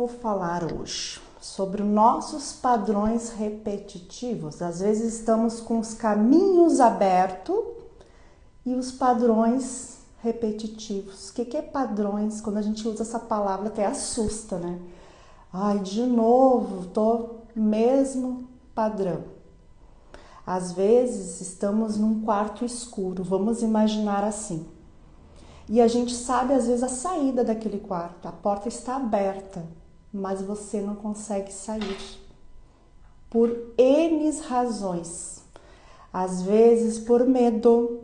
Vou falar hoje sobre nossos padrões repetitivos. Às vezes estamos com os caminhos abertos e os padrões repetitivos. O que é padrões? Quando a gente usa essa palavra até assusta, né? Ai, de novo, tô mesmo padrão. Às vezes estamos num quarto escuro, vamos imaginar assim. E a gente sabe às vezes a saída daquele quarto, a porta está aberta, mas você não consegue sair por N razões. Às vezes por medo,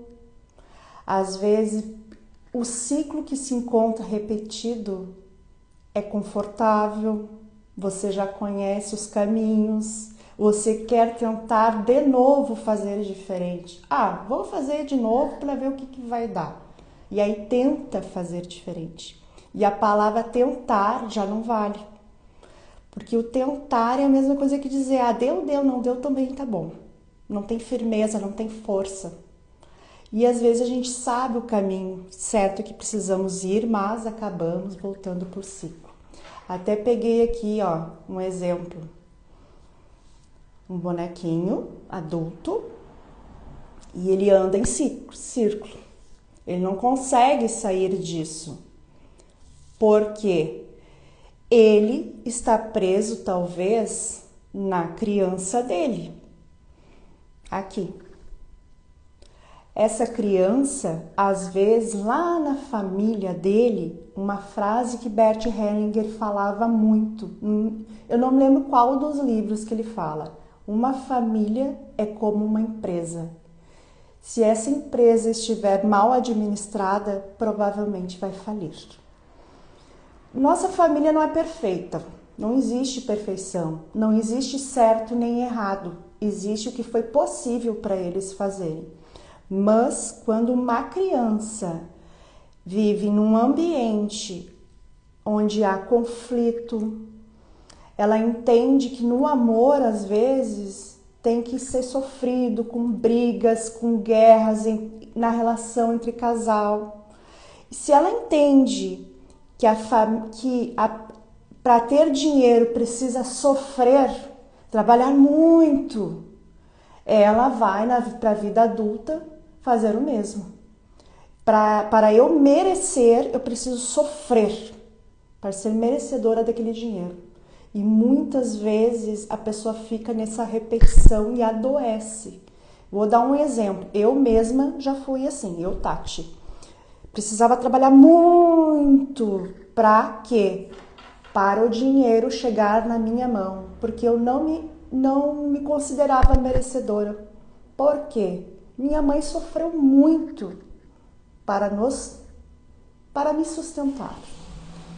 às vezes o ciclo que se encontra repetido é confortável, você já conhece os caminhos, você quer tentar de novo fazer diferente. Vou fazer de novo para ver o que vai dar. E aí tenta fazer diferente. E a palavra tentar já não vale. Porque o tentar é a mesma coisa que dizer, deu, não deu, também tá bom. Não tem firmeza, não tem força. E às vezes a gente sabe o caminho certo que precisamos ir, mas acabamos voltando por ciclo. Até peguei aqui, um exemplo. Um bonequinho adulto e ele anda em círculo. Ele não consegue sair disso. Porque ele está preso, talvez, na criança dele. Aqui. Essa criança, às vezes, lá na família dele, uma frase que Bert Hellinger falava muito. Eu não me lembro qual dos livros que ele fala. Uma família é como uma empresa. Se essa empresa estiver mal administrada, provavelmente vai falir. Nossa família não é perfeita, não existe perfeição, não existe certo nem errado, existe o que foi possível para eles fazerem. Mas quando uma criança vive num ambiente onde há conflito, ela entende que no amor, às vezes, tem que ser sofrido com brigas, com guerras na relação entre casal. Se ela entende que para ter dinheiro precisa sofrer, trabalhar muito, ela vai para a vida adulta fazer o mesmo. Para eu merecer, eu preciso sofrer para ser merecedora daquele dinheiro. E muitas vezes a pessoa fica nessa repetição e adoece. Vou dar um exemplo. Eu mesma já fui assim, Tati. Precisava trabalhar muito para quê? Para o dinheiro chegar na minha mão. Porque eu não me considerava merecedora. Por quê? Minha mãe sofreu muito para me sustentar.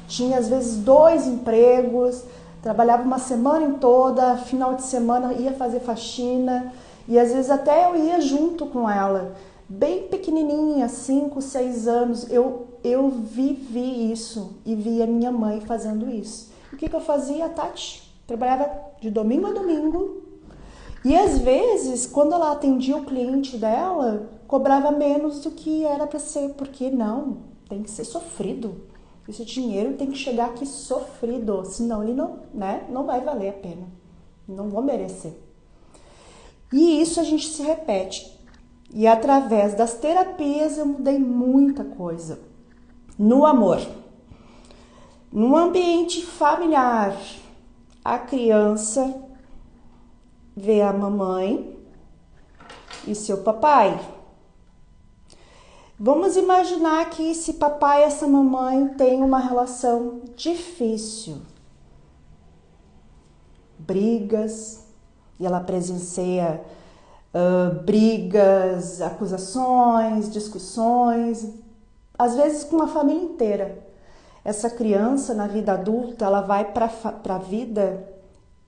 Tinha às vezes 2 empregos, trabalhava uma semana toda, final de semana ia fazer faxina e às vezes até eu ia junto com ela, bem pequenininha, 5, 6 anos, eu vivi isso e vi a minha mãe fazendo isso. O que eu fazia, Tati? Trabalhava de domingo a domingo e às vezes, quando ela atendia o cliente dela, cobrava menos do que era para ser, porque não, tem que ser sofrido. Esse dinheiro tem que chegar aqui sofrido, senão ele não vai valer a pena. Não vou merecer. E isso a gente se repete. E através das terapias eu mudei muita coisa. No amor. No ambiente familiar, a criança vê a mamãe e seu papai. Vamos imaginar que esse papai e essa mamãe têm uma relação difícil. Brigas, e ela presencia brigas, acusações, discussões, às vezes com a família inteira. Essa criança, na vida adulta, ela vai para a vida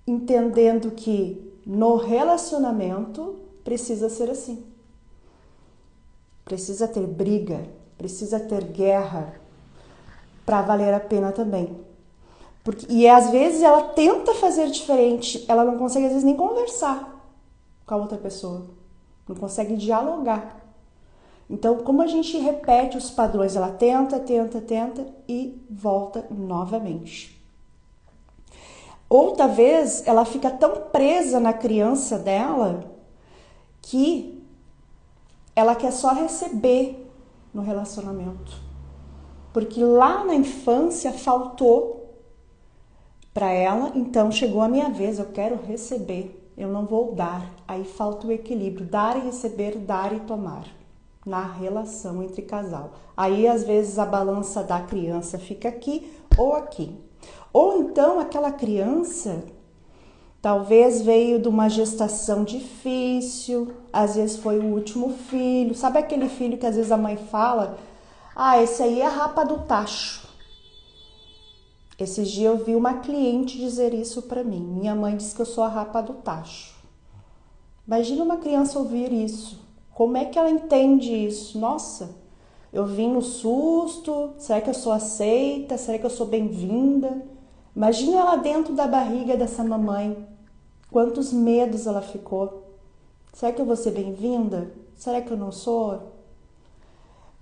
entendendo que no relacionamento precisa ser assim. Precisa ter briga, precisa ter guerra para valer a pena também. E às vezes ela tenta fazer diferente, ela não consegue às vezes nem conversar com a outra pessoa, não consegue dialogar. Então, como a gente repete os padrões, ela tenta e volta novamente. Ou talvez ela fica tão presa na criança dela que ela quer só receber no relacionamento. Porque lá na infância faltou para ela, então chegou a minha vez, eu quero receber, eu não vou dar. Aí falta o equilíbrio, dar e receber, dar e tomar na relação entre casal. Aí às vezes a balança da criança fica aqui ou aqui. Ou então aquela criança talvez veio de uma gestação difícil, às vezes foi o último filho. Sabe aquele filho que às vezes a mãe fala: ah, esse aí é a rapa do tacho. Esses dias eu vi uma cliente dizer isso pra mim. Minha mãe disse que eu sou a rapa do tacho. Imagina uma criança ouvir isso. Como é que ela entende isso? Nossa, eu vim no susto. Será que eu sou aceita? Será que eu sou bem-vinda? Imagina ela dentro da barriga dessa mamãe. Quantos medos ela ficou. Será que eu vou ser bem-vinda? Será que eu não sou?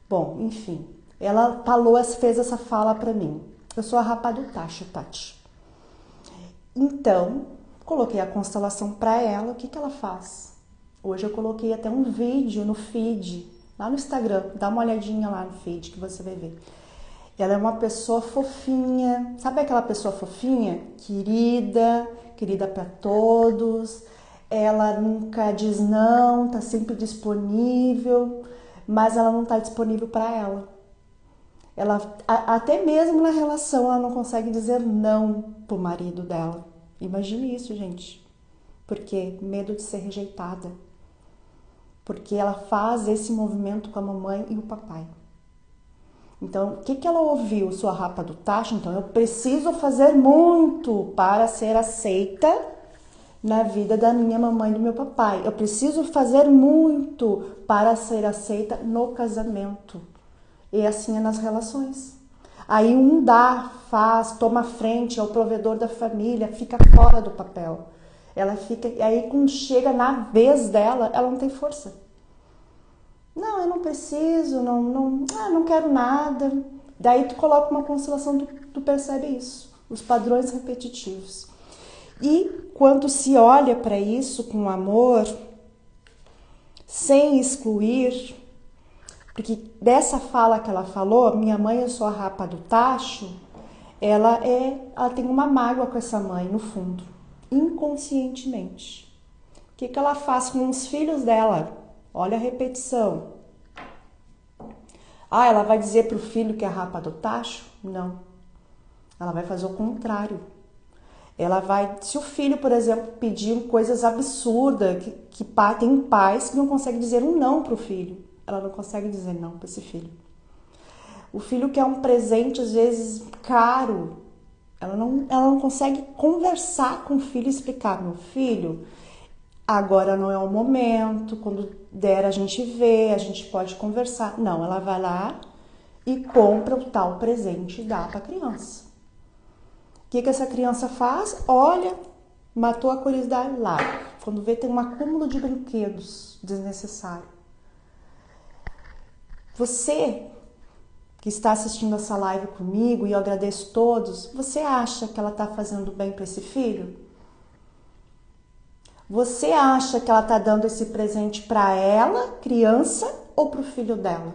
Bom, enfim. Ela falou, fez essa fala pra mim. Eu sou a rapa do tacho, Tati. Então, coloquei a constelação pra ela. O que ela faz? Hoje eu coloquei até um vídeo no feed, lá no Instagram. Dá uma olhadinha lá no feed que você vai ver. Ela é uma pessoa fofinha. Sabe aquela pessoa fofinha? Querida para todos. Ela nunca diz não, tá sempre disponível, mas ela não tá disponível para ela. Ela, até mesmo na relação, ela não consegue dizer não pro marido dela. Imagine isso, gente. Porque medo de ser rejeitada. Porque ela faz esse movimento com a mamãe e o papai. Então, o que ela ouviu? Sua rapa do tacho? Então, eu preciso fazer muito para ser aceita na vida da minha mamãe e do meu papai. Eu preciso fazer muito para ser aceita no casamento. E assim é nas relações. Aí um dá, faz, toma frente, é o provedor da família, fica fora do papel. Ela fica, aí quando chega na vez dela, ela não tem força. Não, eu não preciso, não quero nada. Daí tu coloca uma constelação, tu percebe isso, os padrões repetitivos. E quando se olha para isso com amor, sem excluir, porque dessa fala que ela falou, minha mãe, eu sou a rapa do tacho, ela tem uma mágoa com essa mãe no fundo, inconscientemente. O que ela faz com os filhos dela? Olha a repetição. Ah, ela vai dizer pro filho que é a rapa do tacho? Não. Ela vai fazer o contrário. Ela vai, se o filho, por exemplo, pedir coisas absurdas, que tem pais que não conseguem dizer um não pro filho. Ela não consegue dizer não para esse filho. O filho quer um presente, às vezes, caro. Ela não consegue conversar com o filho e explicar: meu filho, agora não é o momento, quando der a gente vê, a gente pode conversar. Não, ela vai lá e compra o tal presente e dá para a criança. O que essa criança faz? Olha, matou a curiosidade lá. Quando vê, tem um acúmulo de brinquedos desnecessário. Você que está assistindo essa live comigo, e eu agradeço todos, você acha que ela está fazendo bem para esse filho? Você acha que ela está dando esse presente para ela, criança, ou para o filho dela?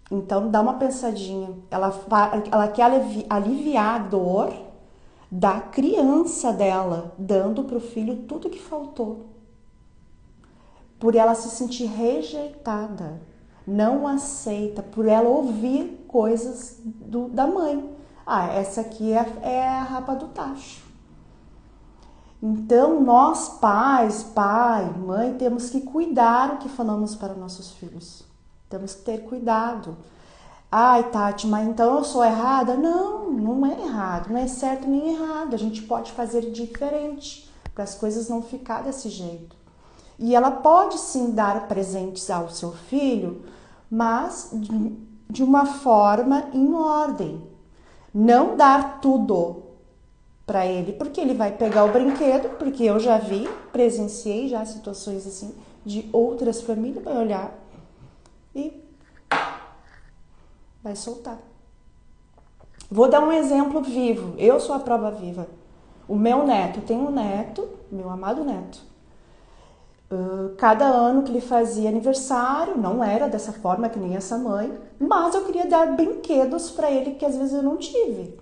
Então dá uma pensadinha. Ela quer aliviar a dor da criança dela, dando para o filho tudo que faltou. Por ela se sentir rejeitada, não aceita, por ela ouvir coisas da mãe. Ah, essa aqui é a rapa do tacho. Então, nós pais, pai, mãe, temos que cuidar o que falamos para nossos filhos. Temos que ter cuidado. Ai, Tati, mas então eu sou errada? Não, não é errado, não é certo nem errado. A gente pode fazer diferente para as coisas não ficar desse jeito. E ela pode sim dar presentes ao seu filho, mas de uma forma em ordem. Não dar tudo para ele, porque ele vai pegar o brinquedo, porque eu já vi, presenciei já situações assim de outras famílias, vai olhar e vai soltar. Vou dar um exemplo vivo. Eu sou a prova viva. O meu neto, tem um neto, meu amado neto. Cada ano que ele fazia aniversário, não era dessa forma que nem essa mãe, mas eu queria dar brinquedos para ele que às vezes eu não tive.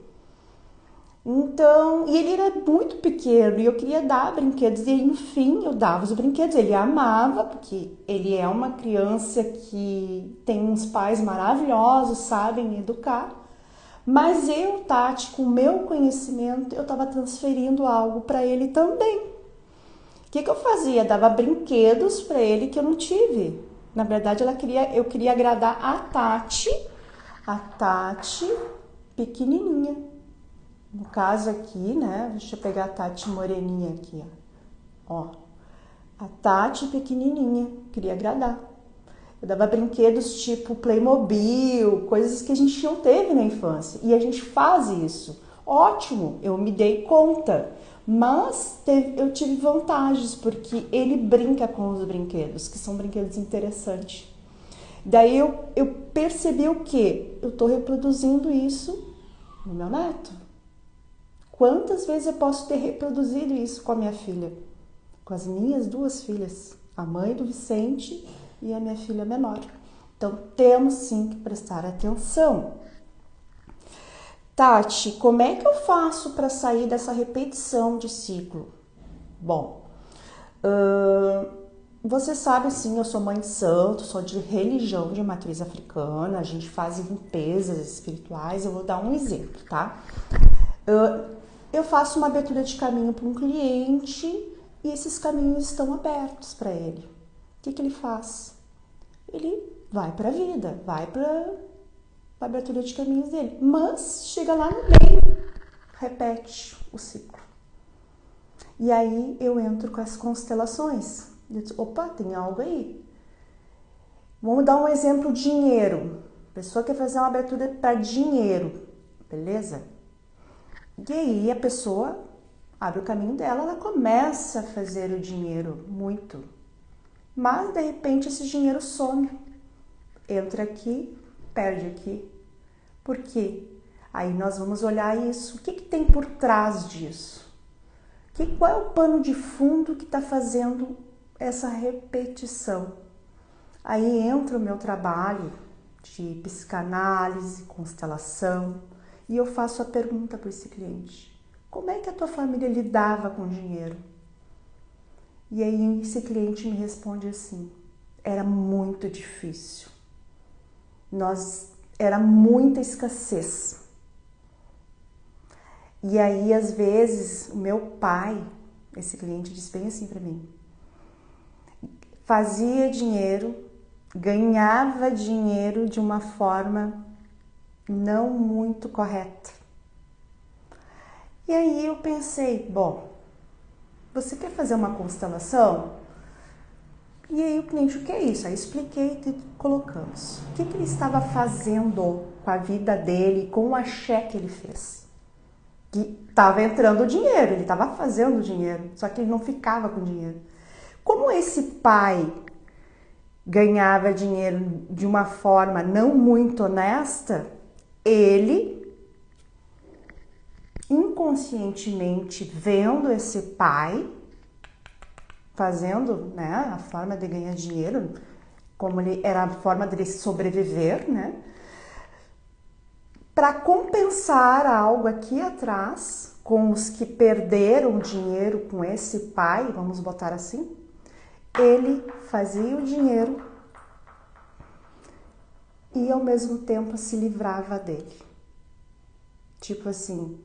Então, e ele era muito pequeno e eu queria dar brinquedos e enfim eu dava os brinquedos. Ele amava, porque ele é uma criança que tem uns pais maravilhosos, sabem educar. Mas eu, Tati, com o meu conhecimento, eu estava transferindo algo para ele também. O que eu fazia? Dava brinquedos para ele que eu não tive. Na verdade, eu queria agradar a Tati pequenininha. No caso aqui, né? Deixa eu pegar a Tati moreninha aqui, ó. A Tati pequenininha, queria agradar. Eu dava brinquedos tipo Playmobil, coisas que a gente não teve na infância. E a gente faz isso. Ótimo, eu me dei conta. Mas eu tive vantagens, porque ele brinca com os brinquedos, que são brinquedos interessantes. Daí eu percebi o quê? Eu estou reproduzindo isso no meu neto. Quantas vezes eu posso ter reproduzido isso com a minha filha? Com as minhas duas filhas, a mãe do Vicente e a minha filha menor. Então, temos sim que prestar atenção. Tati, como é que eu faço para sair dessa repetição de ciclo? Bom, você sabe sim, eu sou mãe de santo, sou de religião de matriz africana, a gente faz limpezas espirituais, eu vou dar um exemplo, tá? Eu faço uma abertura de caminho para um cliente e esses caminhos estão abertos para ele. O que ele faz? Ele vai para a vida, vai para a abertura de caminhos dele, mas chega lá no meio, repete o ciclo. E aí eu entro com as constelações. Eu digo, opa, tem algo aí. Vamos dar um exemplo, dinheiro. A pessoa quer fazer uma abertura para dinheiro, beleza? E aí a pessoa abre o caminho dela, ela começa a fazer o dinheiro muito. Mas de repente esse dinheiro some. Entra aqui, perde aqui. Por quê? Aí nós vamos olhar isso. O que tem por trás disso? Qual é o pano de fundo que está fazendo essa repetição? Aí entra o meu trabalho de psicanálise, constelação, e eu faço a pergunta para esse cliente: como é que a tua família lidava com o dinheiro? E aí esse cliente me responde assim: era muito difícil. Era muita escassez. E aí, às vezes, o meu pai, esse cliente disse bem assim para mim, fazia dinheiro, ganhava dinheiro de uma forma não muito correta. E aí eu pensei, bom, você quer fazer uma constelação? E aí o cliente, o que é isso? Aí expliquei e colocamos. O que ele estava fazendo com a vida dele, com o axé que ele fez? Que estava entrando dinheiro, ele estava fazendo dinheiro, só que ele não ficava com dinheiro. Como esse pai ganhava dinheiro de uma forma não muito honesta, ele, inconscientemente vendo esse pai fazendo, né, a forma de ganhar dinheiro, como ele era a forma dele sobreviver, né, para compensar algo aqui atrás, com os que perderam dinheiro com esse pai, vamos botar assim, ele fazia o dinheiro e ao mesmo tempo se livrava dele. Tipo assim,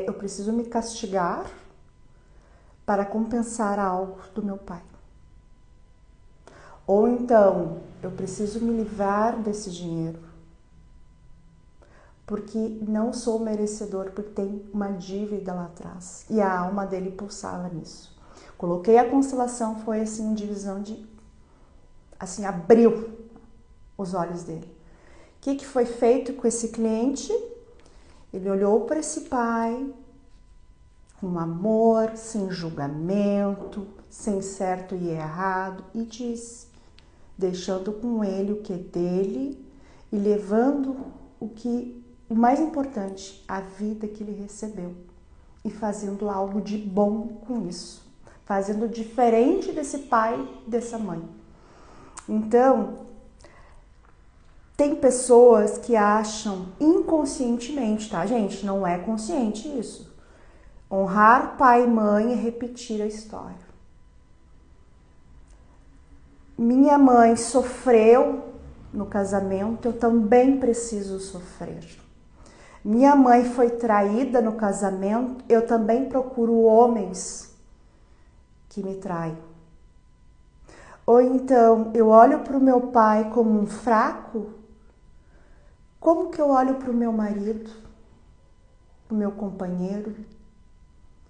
eu preciso me castigar para compensar algo do meu pai. Ou então, eu preciso me livrar desse dinheiro, porque não sou merecedor, porque tem uma dívida lá atrás. E a alma dele pulsava nisso. Coloquei a constelação, foi assim, divisão de... assim, abriu os olhos dele. O que foi feito com esse cliente? Ele olhou para esse pai com amor, sem julgamento, sem certo e errado, e disse, deixando com ele o que é dele e levando o que o mais importante, a vida que ele recebeu e fazendo algo de bom com isso, fazendo diferente desse pai, dessa mãe. Então, tem pessoas que acham inconscientemente, tá, gente? Não é consciente isso. Honrar pai e mãe é repetir a história. Minha mãe sofreu no casamento, eu também preciso sofrer. Minha mãe foi traída no casamento, eu também procuro homens que me traem. Ou então, eu olho para o meu pai como um fraco, como que eu olho para o meu marido, para o meu companheiro?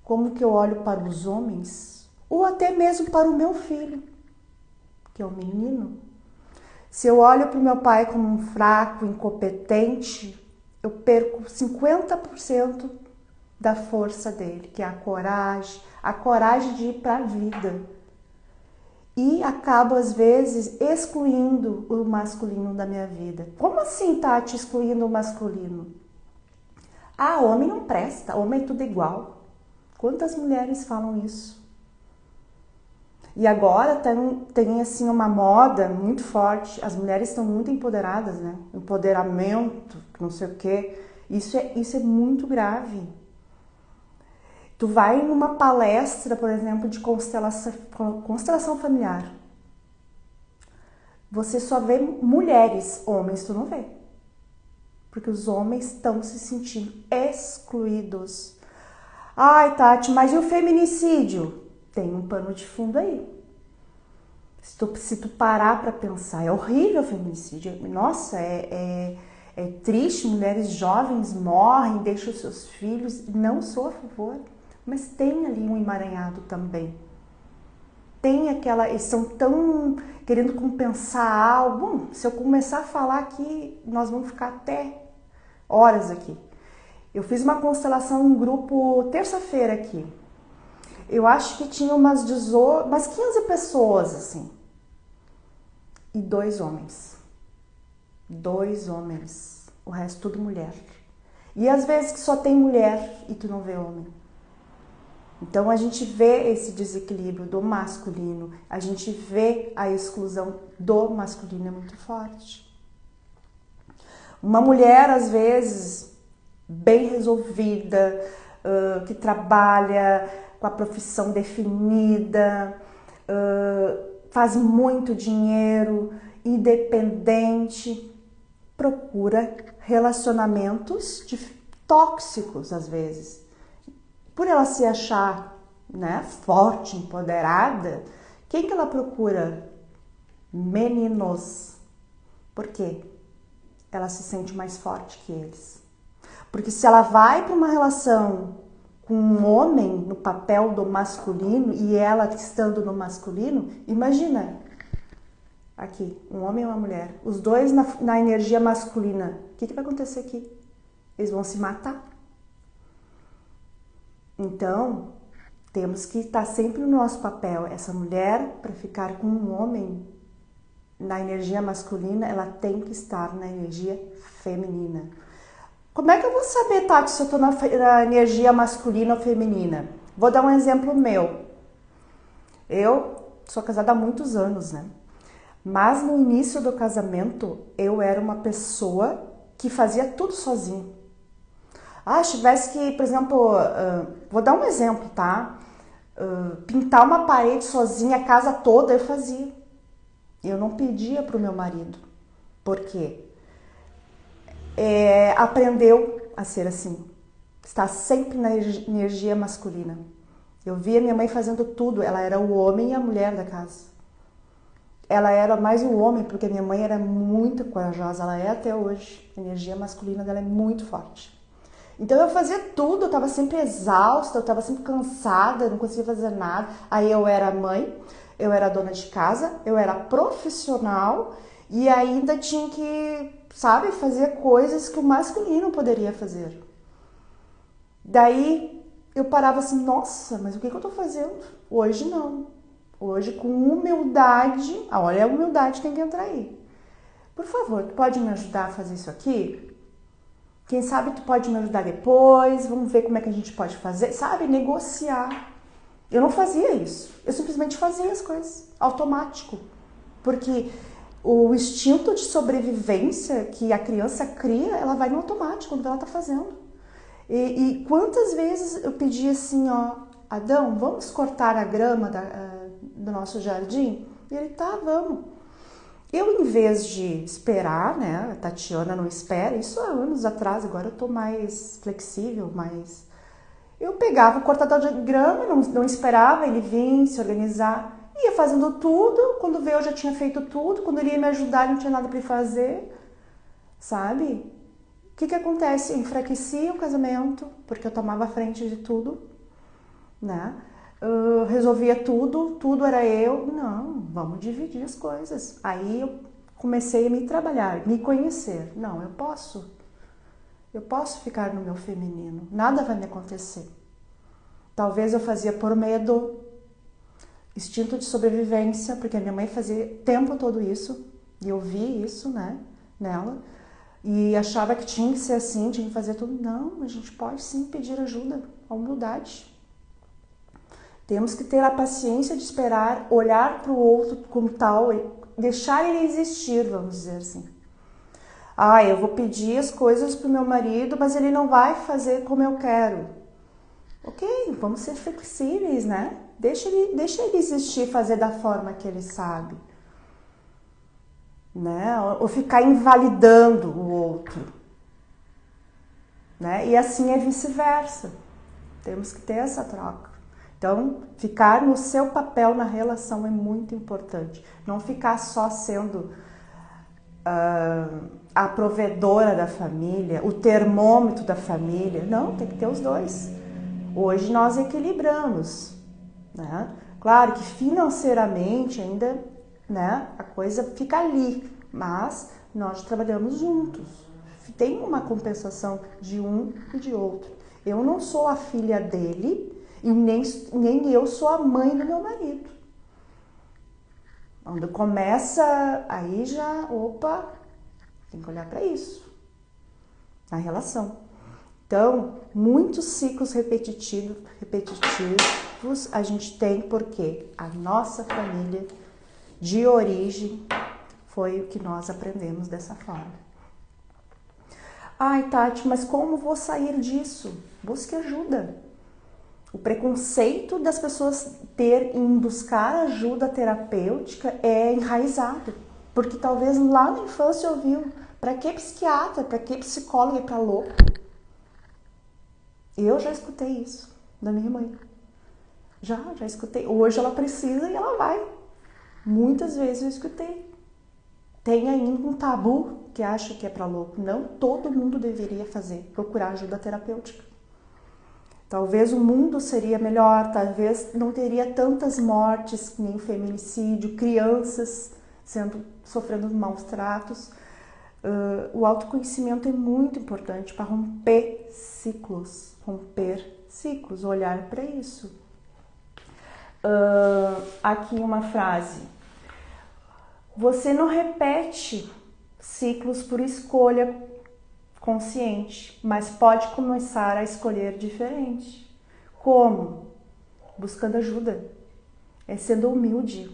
Como que eu olho para os homens? Ou até mesmo para o meu filho, que é um menino? Se eu olho para o meu pai como um fraco, incompetente, eu perco 50% da força dele, que é a coragem de ir para a vida. E acabo, às vezes, excluindo o masculino da minha vida. Como assim, Tati, excluindo o masculino? Ah, homem não presta, homem é tudo igual. Quantas mulheres falam isso? E agora tem assim uma moda muito forte, as mulheres estão muito empoderadas, né? Empoderamento, não sei o quê. Isso é muito grave. Tu vai numa palestra, por exemplo, de constelação familiar. Você só vê mulheres, homens tu não vê. Porque os homens estão se sentindo excluídos. Ai, Tati, mas e o feminicídio? Tem um pano de fundo aí. Se tu parar para pensar, é horrível o feminicídio. Nossa, é triste, mulheres jovens morrem, deixam os seus filhos. Não sou a favor, mas tem ali um emaranhado também. Tem eles são tão querendo compensar algo. Se eu começar a falar aqui, nós vamos ficar até horas aqui. Eu fiz uma constelação em grupo terça-feira aqui. Eu acho que tinha umas 15 pessoas, assim. E 2 homens. 2 homens. O resto tudo mulher. E às vezes que só tem mulher e tu não vê homem. Então a gente vê esse desequilíbrio do masculino. A gente vê a exclusão do masculino é muito forte. Uma mulher, às vezes, bem resolvida, que trabalha com a profissão definida, faz muito dinheiro, independente, procura relacionamentos tóxicos às vezes. Por ela se achar, né, forte, empoderada, quem que ela procura? Meninos. Por quê? Ela se sente mais forte que eles. Porque se ela vai para uma relação com um homem no papel do masculino e ela estando no masculino, imagina, aqui, um homem e uma mulher, os dois na energia masculina, o que vai acontecer aqui? Eles vão se matar. Então, temos que estar sempre no nosso papel. Essa mulher, para ficar com um homem na energia masculina, ela tem que estar na energia feminina. Como é que eu vou saber, Tati, se eu estou na energia masculina ou feminina? Vou dar um exemplo meu. Eu sou casada há muitos anos, né? Mas no início do casamento, eu era uma pessoa que fazia tudo sozinha. Se tivesse que, por exemplo, vou dar um exemplo, tá? Pintar uma parede sozinha, a casa toda, eu fazia. Eu não pedia para o meu marido. Por quê? Aprendeu a ser assim. Está sempre na energia masculina. Eu via minha mãe fazendo tudo. Ela era o homem e a mulher da casa. Ela era mais o homem, porque minha mãe era muito corajosa. Ela é até hoje. A energia masculina dela é muito forte. Então eu fazia tudo. Eu estava sempre exausta, eu estava sempre cansada, não conseguia fazer nada. Aí eu era mãe, eu era dona de casa, eu era profissional e ainda tinha que, sabe, fazer coisas que o masculino poderia fazer. Daí eu parava assim, nossa, mas o que eu tô fazendo? Hoje não. Hoje com humildade, olha, a humildade tem que entrar aí. Por favor, tu pode me ajudar a fazer isso aqui? Quem sabe tu pode me ajudar depois, vamos ver como é que a gente pode fazer, sabe? Negociar. Eu não fazia isso, eu simplesmente fazia as coisas, automático. Porque o instinto de sobrevivência que a criança cria, ela vai no automático quando ela tá fazendo. E quantas vezes eu pedi assim, ó, Adão, vamos cortar a grama do nosso jardim? E ele, tá, vamos. Eu, em vez de esperar, né, a Tatiana não espera, isso há anos atrás, agora eu tô mais flexível, mas eu pegava o cortador de grama, não esperava ele vir, se organizar, ia fazendo tudo, quando veio eu já tinha feito tudo, quando ele ia me ajudar não tinha nada para fazer, sabe? O que acontece? Eu enfraquecia o casamento, porque eu tomava a frente de tudo, né? Resolvia tudo era eu. Não, vamos dividir as coisas. Aí eu comecei a me trabalhar, me conhecer. Não, eu posso ficar no meu feminino, nada vai me acontecer. Talvez eu fazia por medo, instinto de sobrevivência, porque a minha mãe fazia o tempo todo isso, e eu vi isso, né, nela, e achava que tinha que ser assim, tinha que fazer tudo. Não, a gente pode sim pedir ajuda, a humildade. Temos que ter a paciência de esperar, olhar para o outro como tal, e deixar ele existir, vamos dizer assim. Eu vou pedir as coisas para o meu marido, mas ele não vai fazer como eu quero. Ok, vamos ser flexíveis, né? Deixa ele existir, fazer da forma que ele sabe. Né? Ou ficar invalidando o outro. Né? E assim é vice-versa. Temos que ter essa troca. Então, ficar no seu papel na relação é muito importante. Não ficar só sendo a provedora da família, o termômetro da família. Não, tem que ter os dois. Hoje nós equilibramos, né? Claro que financeiramente ainda, né, a coisa fica ali, mas nós trabalhamos juntos. Tem uma compensação de um e de outro. Eu não sou a filha dele e nem eu sou a mãe do meu marido. Quando começa, aí já, tem que olhar para isso, na relação. Então, muitos ciclos repetitivos a gente tem porque a nossa família de origem foi o que nós aprendemos dessa forma. Ai, Tati, mas como vou sair disso? Busque ajuda. O preconceito das pessoas em buscar ajuda terapêutica é enraizado, porque talvez lá na infância ouviu, para que psiquiatra, para que psicóloga, é para louco? Eu já escutei isso da minha mãe. Já escutei. Hoje ela precisa e ela vai. Muitas vezes eu escutei. Tem ainda um tabu que acha que é para louco. Não todo mundo deveria procurar ajuda terapêutica. Talvez o mundo seria melhor, talvez não teria tantas mortes que nem feminicídio, crianças sofrendo maus tratos. O autoconhecimento é muito importante para romper ciclos, olhar para isso. Aqui uma frase. Você não repete ciclos por escolha consciente, mas pode começar a escolher diferente. Como? Buscando ajuda. Sendo humilde,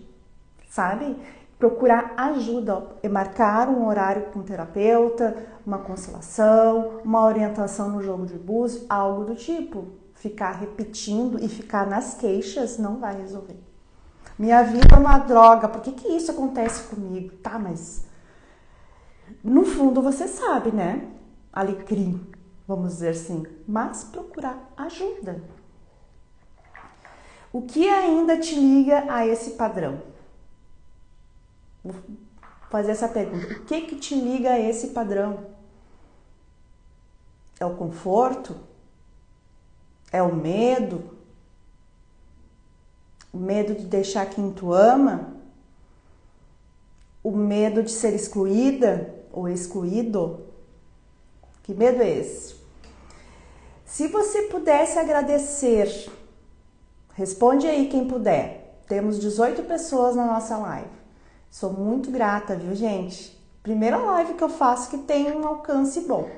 sabe? Procurar ajuda, marcar um horário com um terapeuta, uma constelação, uma orientação no jogo de búzios, algo do tipo. Ficar repetindo e ficar nas queixas não vai resolver. Minha vida é uma droga, por que isso acontece comigo? Tá, mas no fundo você sabe, né? Alecrim, vamos dizer assim, mas procurar ajuda. O que ainda te liga a esse padrão? Vou fazer essa pergunta. O que te liga a esse padrão? É o conforto? É o medo? O medo de deixar quem tu ama? O medo de ser excluída ou excluído? Que medo é esse? Se você pudesse agradecer, responde aí quem puder. Temos 18 pessoas na nossa live. Sou muito grata, viu, gente? Primeira live que eu faço que tem um alcance bom.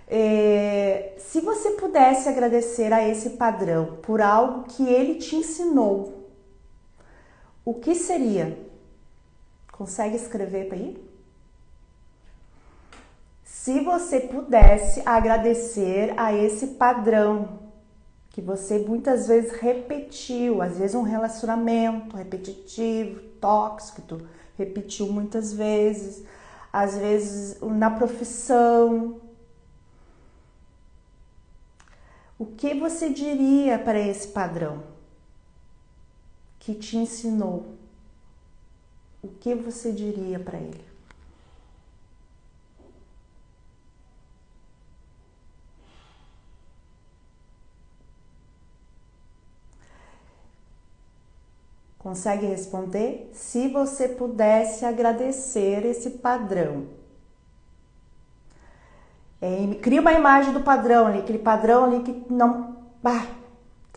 Se você pudesse agradecer a esse padrão por algo que ele te ensinou, o que seria? Consegue escrever para aí? Se você pudesse agradecer a esse padrão que você muitas vezes repetiu, às vezes um relacionamento repetitivo, tóxico, que tu repetiu muitas vezes, às vezes na profissão. O que você diria para esse padrão que te ensinou? O que você diria para ele? Consegue responder? Se você pudesse agradecer esse padrão. Cria uma imagem do padrão ali, aquele padrão ali que não...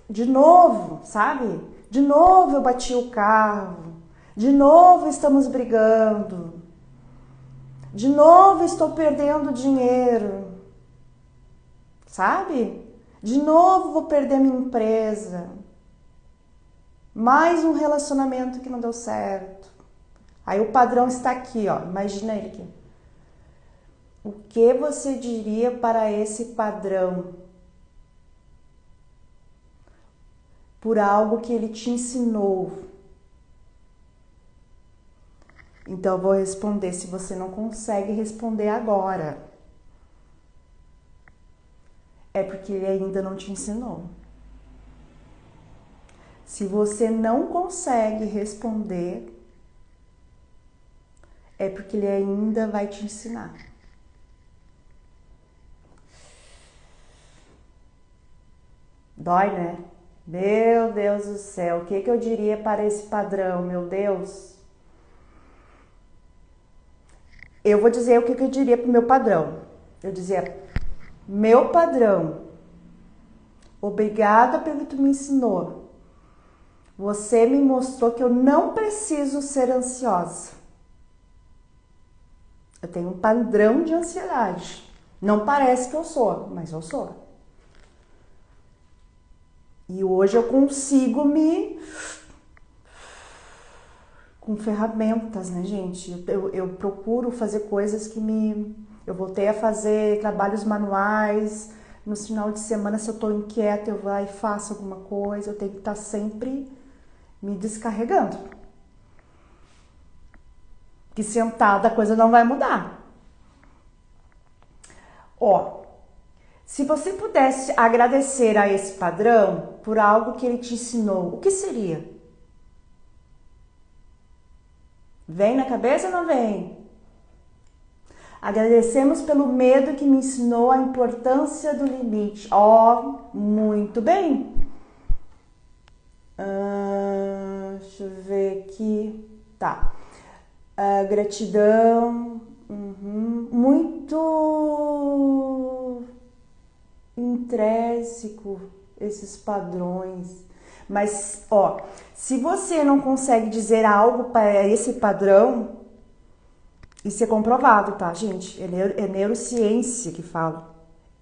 de novo, sabe? De novo eu bati o carro. De novo estamos brigando. De novo estou perdendo dinheiro. Sabe? De novo vou perder minha empresa. Mais um relacionamento que não deu certo. Aí o padrão está aqui, ó. Imagina ele aqui. O que você diria para esse padrão? Por algo que ele te ensinou. Então eu vou responder se você não consegue responder agora. É porque ele ainda não te ensinou. Se você não consegue responder, é porque ele ainda vai te ensinar. Dói, né? Meu Deus do céu, o que eu diria para esse padrão, meu Deus? Eu vou dizer o que eu diria para o meu padrão. Eu dizia, meu padrão, obrigada pelo que tu me ensinou. Você me mostrou que eu não preciso ser ansiosa. Eu tenho um padrão de ansiedade. Não parece que eu sou, mas eu sou. E hoje eu consigo com ferramentas, né, gente? Eu procuro fazer coisas que eu voltei a fazer trabalhos manuais. No final de semana, se eu tô inquieta, eu vou lá e faço alguma coisa. Eu tenho que estar sempre me descarregando. Que sentada a coisa não vai mudar. Ó, se você pudesse agradecer a esse padrão por algo que ele te ensinou, o que seria? Vem na cabeça ou não vem? Agradecemos pelo medo que me ensinou a importância do limite. Ó, muito bem. Deixa eu ver aqui. Tá. Gratidão. Muito intrínseco esses padrões. Mas, ó, se você não consegue dizer algo para esse padrão, isso é comprovado, tá, gente? É neurociência que fala.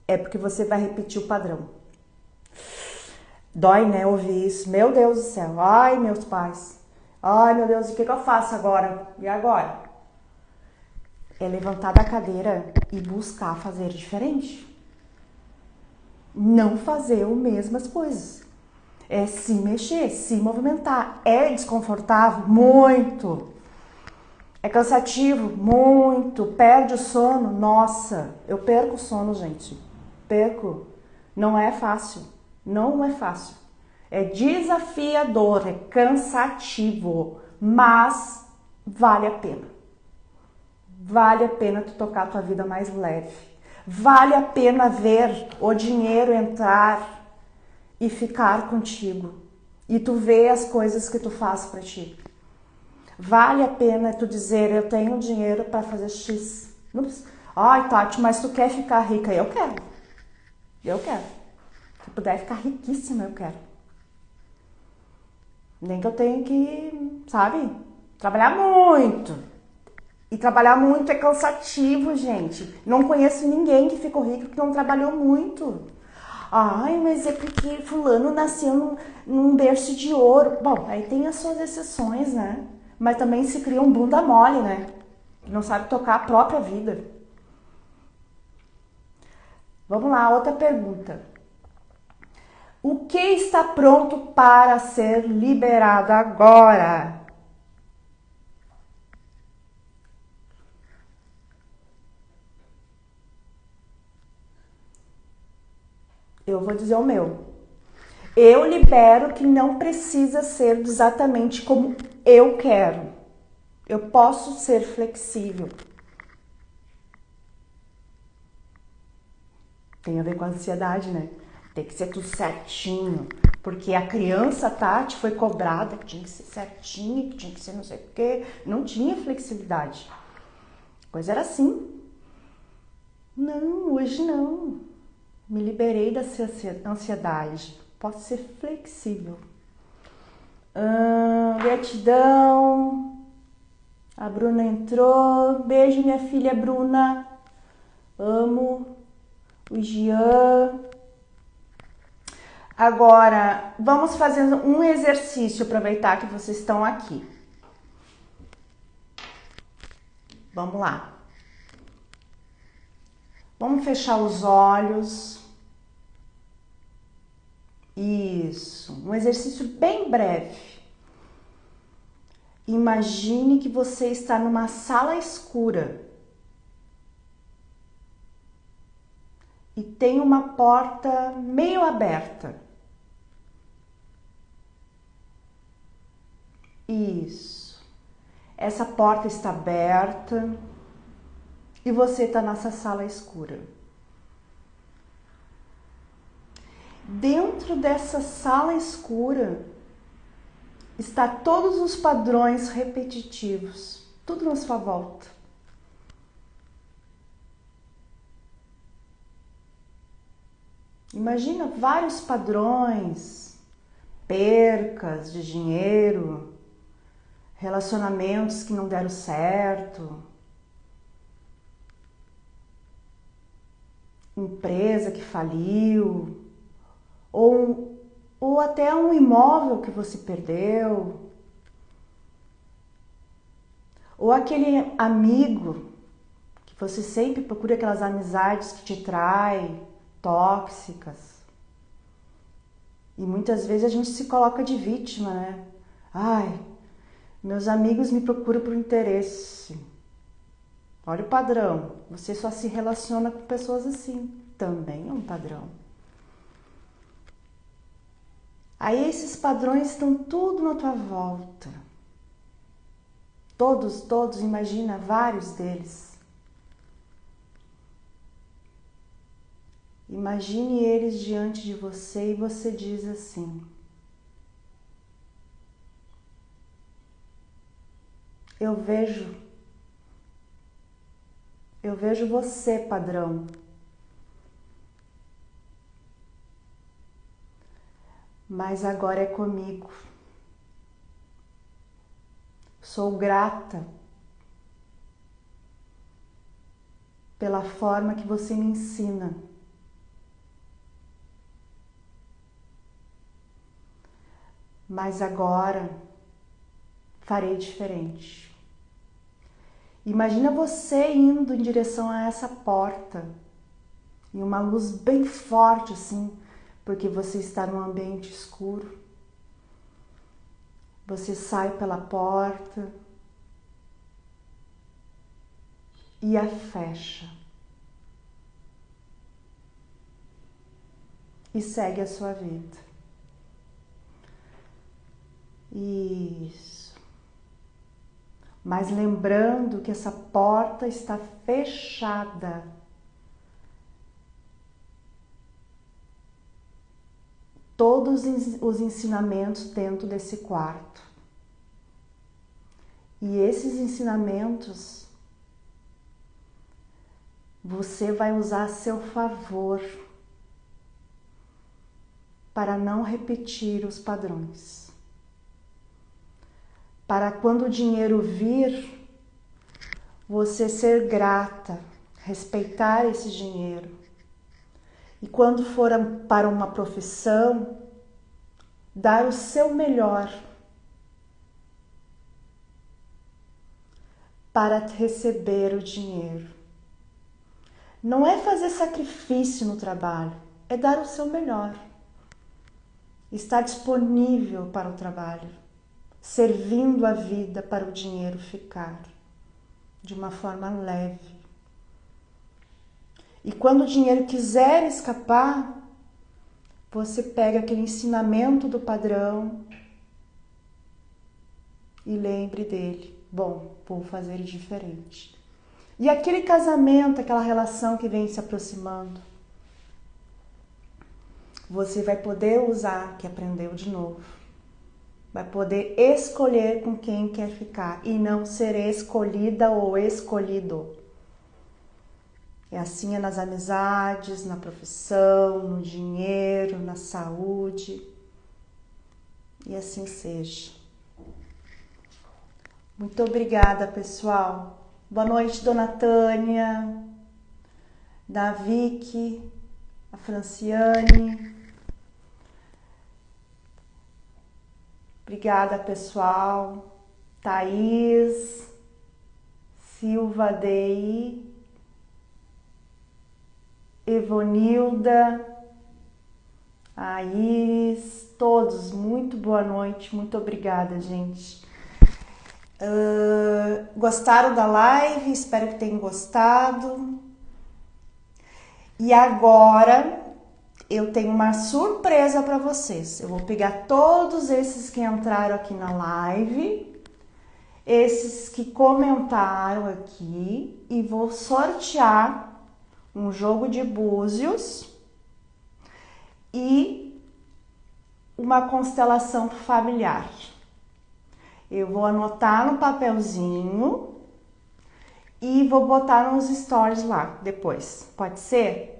É porque você vai repetir o padrão. Dói, né, ouvir isso. Meu Deus do céu. Ai, meus pais. Ai, meu Deus, o que eu faço agora? E agora? É levantar da cadeira e buscar fazer diferente. Não fazer as mesmas coisas. É se mexer, se movimentar. É desconfortável? Muito. É cansativo? Muito. Perde o sono? Nossa, eu perco o sono, gente. Perco. Não é fácil. Não é fácil. É desafiador, é cansativo, mas vale a pena. Vale a pena tu tocar a tua vida mais leve. Vale a pena ver o dinheiro entrar e ficar contigo. E tu ver as coisas que tu faz pra ti. Vale a pena tu dizer, eu tenho dinheiro para fazer X. Não precisa. Ai, Tati, mas tu quer ficar rica? Eu quero. Eu quero. Se puder ficar riquíssima, eu quero. Nem que eu tenha que, sabe, trabalhar muito. E trabalhar muito é cansativo, gente. Não conheço ninguém que ficou rico que não trabalhou muito. Ai, mas é porque fulano nasceu num berço de ouro. Bom, aí tem as suas exceções, né? Mas também se cria um bunda mole, né? Que não sabe tocar a própria vida. Vamos lá, outra pergunta. O que está pronto para ser liberado agora? Eu vou dizer o meu. Eu libero que não precisa ser exatamente como eu quero. Eu posso ser flexível. Tem a ver com a ansiedade, né? Tem que ser tudo certinho. Porque a criança Tati foi cobrada que tinha que ser certinho, que tinha que ser não sei o quê. Não tinha flexibilidade. A coisa era assim. Não, hoje não. Me liberei dessa ansiedade. Posso ser flexível. Gratidão. A Bruna entrou. Beijo, minha filha Bruna. Amo. O Jean. Agora, vamos fazer um exercício, aproveitar que vocês estão aqui. Vamos lá. Vamos fechar os olhos. Isso. Um exercício bem breve. Imagine que você está numa sala escura. E tem uma porta meio aberta. Isso. Essa porta está aberta e você está nessa sala escura. Dentro dessa sala escura está todos os padrões repetitivos, tudo na sua volta. Imagina vários padrões, percas de dinheiro, relacionamentos que não deram certo, empresa que faliu, ou até um imóvel que você perdeu, ou aquele amigo que você sempre procura, aquelas amizades que te traem, tóxicas. E muitas vezes a gente se coloca de vítima, né? Ai, meus amigos me procuram por interesse. Olha o padrão, você só se relaciona com pessoas assim. Também é um padrão. Aí esses padrões estão tudo na tua volta. Todos, imagina, vários deles. Imagine eles diante de você e você diz assim: eu vejo você, padrão. Mas agora é comigo. Sou grata pela forma que você me ensina. Mas agora farei diferente. Imagina você indo em direção a essa porta, e uma luz bem forte assim, porque você está num ambiente escuro. Você sai pela porta e a fecha. E segue a sua vida. Isso. Mas lembrando que essa porta está fechada. Todos os ensinamentos dentro desse quarto. E esses ensinamentos você vai usar a seu favor para não repetir os padrões. Para quando o dinheiro vir, você ser grata, respeitar esse dinheiro. E quando for para uma profissão, dar o seu melhor para receber o dinheiro. Não é fazer sacrifício no trabalho, é dar o seu melhor. Estar disponível para o trabalho, servindo a vida para o dinheiro ficar de uma forma leve. E quando o dinheiro quiser escapar, você pega aquele ensinamento do padrão e lembre dele. Bom, vou fazer diferente. E aquele casamento, aquela relação que vem se aproximando, você vai poder usar que aprendeu de novo. Vai poder escolher com quem quer ficar e não ser escolhida ou escolhido. É assim nas amizades, na profissão, no dinheiro, na saúde. E assim seja. Muito obrigada, pessoal. Boa noite, Dona Tânia, da Vicky, a Franciane. Obrigada, pessoal. Thaís, Silva Dei, Evonilda, a Iris, todos, muito boa noite, muito obrigada, gente. Gostaram da live? Espero que tenham gostado. E agora eu tenho uma surpresa para vocês. Eu vou pegar todos esses que entraram aqui na live, esses que comentaram aqui, e vou sortear um jogo de búzios e uma constelação familiar. Eu vou anotar no papelzinho e vou botar nos stories lá depois. Pode ser?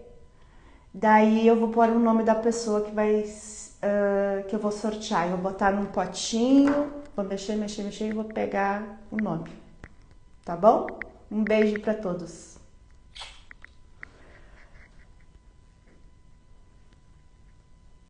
Daí eu vou pôr o nome da pessoa que eu vou sortear. Eu vou botar num potinho, vou mexer e vou pegar o nome. Tá bom? Um beijo para todos.